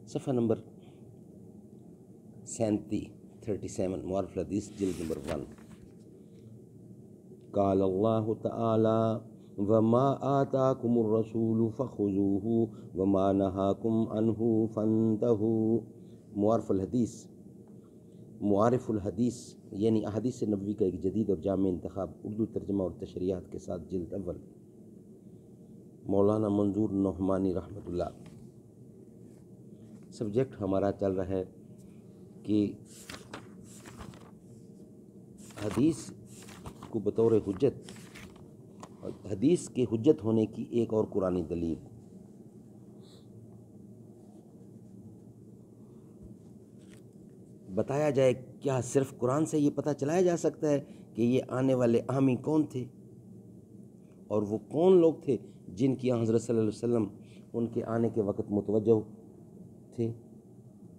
صفحہ نمبر 37 معارف الحدیث جلد نمبر 1۔ قال اللہ تعالی وما آتاکم الرسول فخذوہ وما نہاکم عنہ فانتہوا۔ معارف الحدیث یعنی احادیث نبوی کا ایک جدید اور جامع انتخاب، اردو ترجمہ اور تشریحات کے ساتھ، جلد اول، مولانا منظور نعمانی رحمۃ اللہ۔ سبجیکٹ ہمارا چل رہا ہے کہ حدیث کو بطور حجت، حدیث کے حجت ہونے کی ایک اور قرآنی دلیل۔ بتایا جائے کیا صرف قرآن سے یہ پتہ چلایا جا سکتا ہے کہ یہ آنے والے حامی کون تھے، اور وہ کون لوگ تھے جن کی حضرت صلی اللہ علیہ وسلم ان کے آنے کے وقت متوجہ تھے۔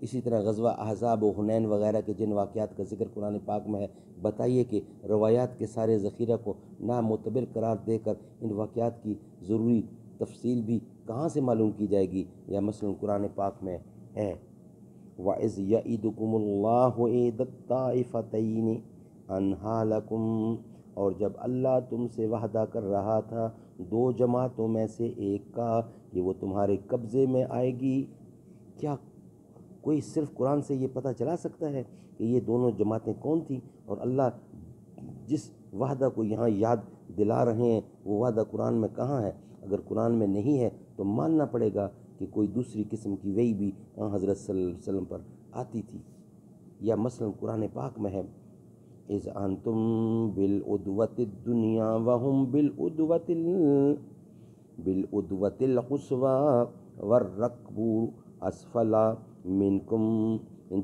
اسی طرح غزوہ احزاب و حنین وغیرہ کے جن واقعات کا ذکر قرآن پاک میں ہے، بتائیے کہ روایات کے سارے ذخیرہ کو نامعتبر قرار دے کر ان واقعات کی ضروری تفصیل بھی کہاں سے معلوم کی جائے گی؟ یا مثلا قرآن پاک میں ہے وَإِذْ يَعِدُكُمُ اللَّهُ إِحْدَى الطَّائِفَتَيْنِ أَنَّهَا لَكُمْ، اور جب اللہ تم سے وعدہ کر رہا تھا دو جماعتوں میں سے ایک کا کہ وہ تمہارے قبضے میں آئے گی، کیا کوئی صرف قرآن سے یہ پتہ چلا سکتا ہے کہ یہ دونوں جماعتیں کون تھیں؟ اور اللہ جس وعدہ کو یہاں یاد دلا رہے ہیں وہ وعدہ قرآن میں کہاں ہے؟ اگر قرآن میں نہیں ہے تو ماننا پڑے گا کہ کوئی دوسری قسم کی وحی بھی حضرت صلی اللہ علیہ وسلم پر آتی تھی۔ یا مثلا قرآن پاک میں ہے اذ انتم بالعدوۃ الدنیا وهم بالعدوۃ القصوی والرکب اسفل منکم،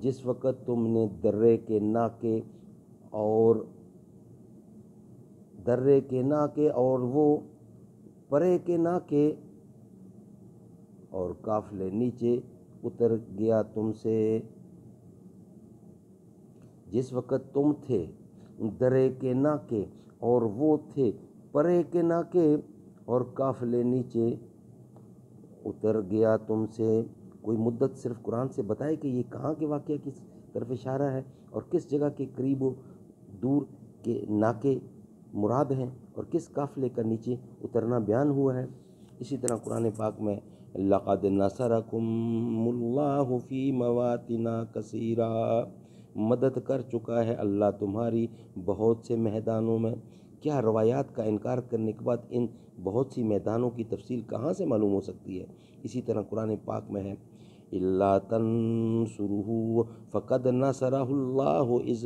جس وقت تم نے درے کے ناکے اور وہ پرے کے ناکے اور قافلے نیچے اتر گیا تم سے، جس وقت تم تھے درے کے ناکے اور وہ تھے پرے کے ناکے اور قافلے نیچے اتر گیا تم سے۔ کوئی مدت صرف قرآن سے بتائے کہ یہ کہاں کے واقعہ کی طرف اشارہ ہے اور کس جگہ کے قریب و دور کے ناکے مراد ہیں اور کس قافلے کا نیچے اترنا بیان ہوا ہے۔ اسی طرح قرآن پاک میں لَقَدْ نَصَرَكُمُ اللَّهُ فِي مَوَاطِنَ كَثِيرَةٍ، مدد کر چکا ہے اللہ تمہاری بہت سے میدانوں میں۔ کیا روایات کا انکار کرنے کے بعد ان بہت سی میدانوں کی تفصیل کہاں سے معلوم ہو سکتی ہے؟ اسی طرح قرآن پاک میں ہے إِلَّا تَنْصُرُوهُ فَقَدْ نَصَرَهُ اللَّهُ إِذْ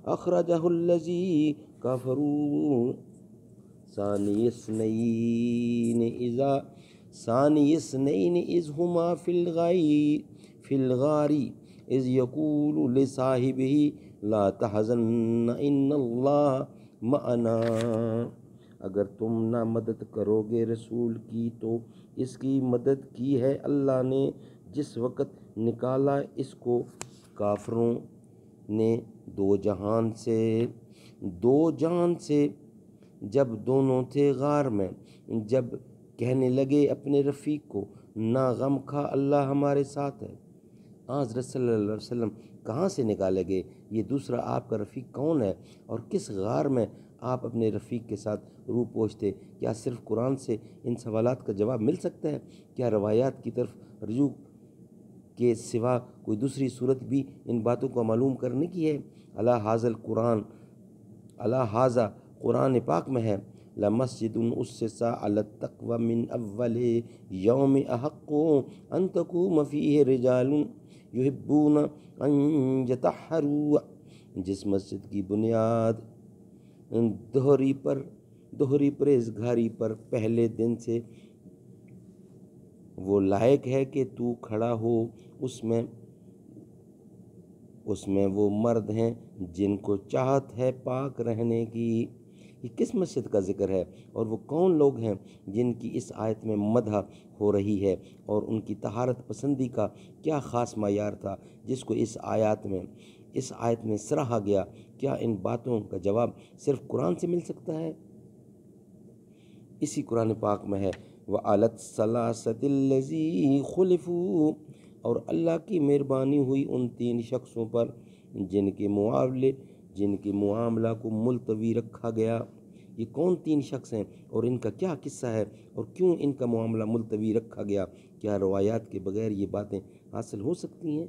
أَخْرَجَهُ الَّذِي كَفَرُوا ثَانِيَ اثْنَيْنِ إِذْ هُمَا فِي الْغَارِ إِذْ يَقُولُ لِصَاحِبِهِ لَا تَحْزَنْ إِنَّ اللَّهَ مَعَنَا۔ اگر تم نہ مدد کرو گے رسول کی تو اس کی مدد کی ہے اللہ نے جس وقت نکالا اس کو کافروں نے دو جہان سے جب دونوں تھے غار میں، جب کہنے لگے اپنے رفیق کو نہ غم کھا اللہ ہمارے ساتھ ہے۔ حضرت صلی اللہ علیہ وسلم کہاں سے نکالے گئے؟ یہ دوسرا آپ کا رفیق کون ہے اور کس غار میں آپ اپنے رفیق کے ساتھ روح پوچھتے؟ کیا صرف قرآن سے ان سوالات کا جواب مل سکتا ہے؟ کیا روایات کی طرف رجوع کے سوا کوئی دوسری صورت بھی ان باتوں کو معلوم کرنے کی ہے؟ الہٰذا قرآن پاک میں ہے لَمَسْجِدٌ أُسِّسَ عَلَى التَّقْوَىٰ مِنْ أَوَّلِ يَوْمٍ أَحَقُّ أَن تَقُومَ فِيهِ رِجَالٌ يُحِبُّونَ أَن يَطَهَّرُوا، جس مسجد کی بنیاد دوہری پرہیزگاری پر پہلے دن سے وہ لائق ہے کہ تو کھڑا ہو، اس میں وہ مرد ہیں جن کو چاہت ہے پاک رہنے کی۔ یہ کس مسجد کا ذکر ہے اور وہ کون لوگ ہیں جن کی اس آیت میں مدح ہو رہی ہے، اور ان کی طہارت پسندی کا کیا خاص معیار تھا جس کو اس آیت میں سراہا گیا؟ کیا ان باتوں کا جواب صرف قرآن سے مل سکتا ہے؟ اسی قرآن پاک میں ہے وعلى الثلاثة الذی خلفوا، اور اللہ کی مہربانی ہوئی ان 3 شخصوں پر جن کے معاملہ کو ملتوی رکھا گیا۔ یہ کون 3 شخص ہیں اور ان کا کیا قصہ ہے اور کیوں ان کا معاملہ ملتوی رکھا گیا؟ کیا روایات کے بغیر یہ باتیں حاصل ہو سکتی ہیں؟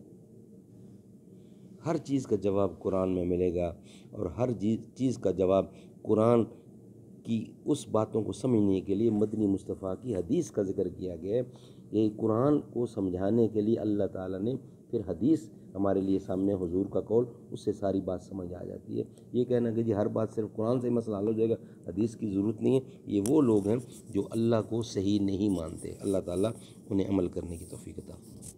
ہر چیز کا جواب قرآن میں ملے گا، اور ہر چیز کا جواب قرآن کی اس باتوں کو سمجھنے کے لیے مدنی مصطفیٰ کی حدیث کا ذکر کیا گیا ہے کہ قرآن کو سمجھانے کے لیے اللہ تعالیٰ نے پھر حدیث ہمارے لیے سامنے، حضور کا قول، اس سے ساری بات سمجھ آ جاتی ہے۔ یہ کہنا کہ جی ہر بات صرف قرآن سے مسئلہ حل ہو جائے گا، حدیث کی ضرورت نہیں ہے، یہ وہ لوگ ہیں جو اللہ کو صحیح نہیں مانتے۔ اللہ تعالیٰ انہیں عمل کرنے کی توفیق عطا فرمائے۔